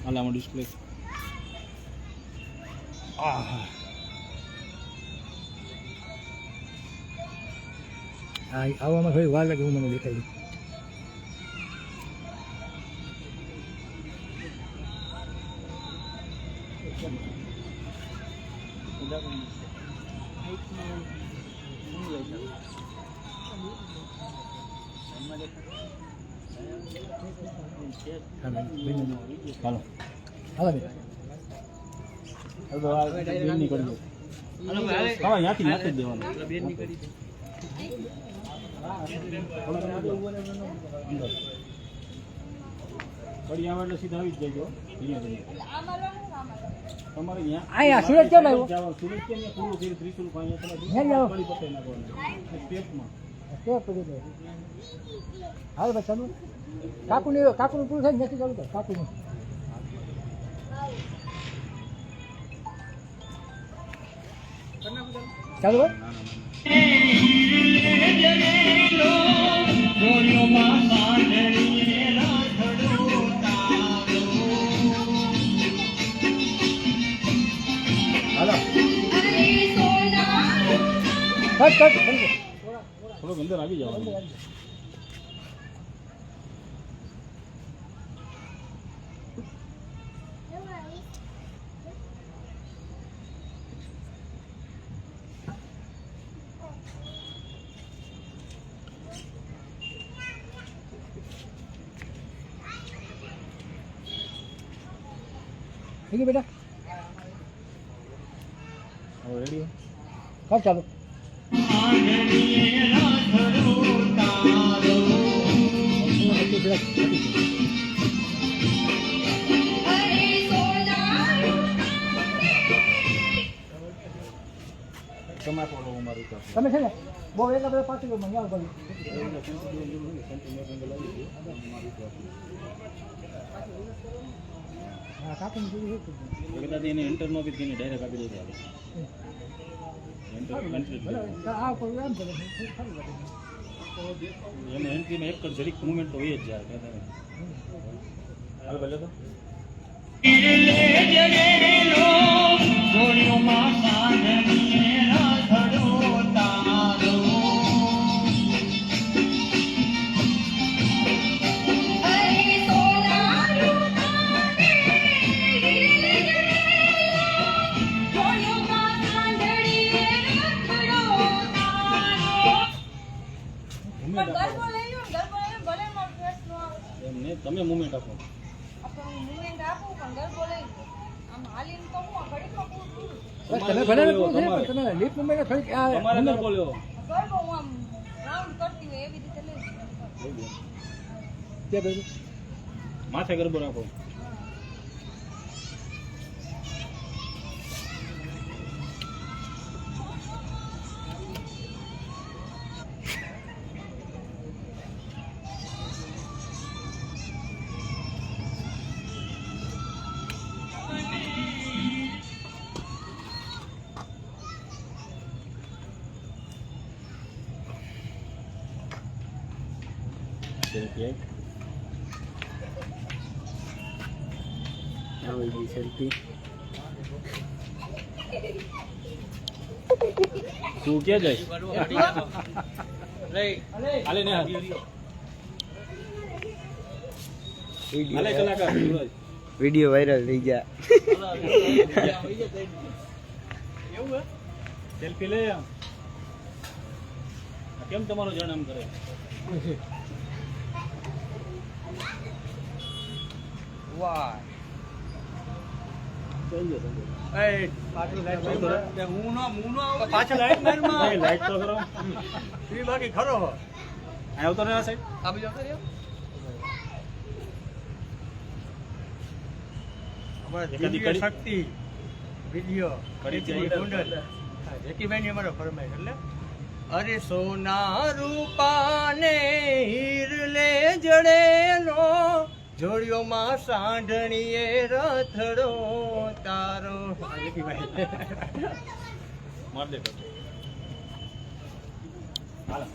આલામાં display આવવામાં થોડી વાર લાગે હું મને દેખાય હાલો હાલો બેનની કરી દો હા ત્યાંથી જ દેવાનું કડી આવે એટલે સીધા આવી જ જજો તમારે અહીંયા સુરત કેમ આવ્યો સુરત કેમ પૂરું થયું ત્રિશુલ કડી પતાવી નાખવાનું પેટમાં હાલ ભાઈ ચાલુ કાકુનું પૂરું થાય નથી ચાલુ કર કાકુનું ચાલુ ભાઈ થોડોક અંદર આવી જાવ ठीक है बेटा રેડી कब चालू તમે છે ને બહુ એટલા બધા પાછી ગયો મંગાવ કર્યું હા કાપીને જોયું કદાચ એને એન્ટરમાં બી તેને ડાયરેક્ટ આપી દે આ કોઈ એમ કરે એને એન્ટ્રીમાં એક જ જરીક મુવમેન્ટ તો હોય જ જાય હાલ ભલે તો તમે મુવમેન્ટ આપો તમે ભલે તમે લીપ મેં થોડીક તમારે ન બોલ્યો કે ભાઈ માથે ગરબો રાખો સેલ્ફી તું ક્યાં જાય હાલે ને હાલે કલાકાર વિડિયો વાયરલ થઈ ગયા એવું સેલ્ફી લે કેમ તમારો જન્મ કરે વાહ લાઈટ તો કરો બાકી ખરો આવતો ને આ સાઈડ આપી જાવ કડી શક્તિ વિડીયો કડી જેકીભાઈ અમારો ફરમાય એટલે અરે સોના રૂપાને હીરલે જડેલો જોડિયોમાં સાંઢણીએ રથડો તારો માર દે હાલો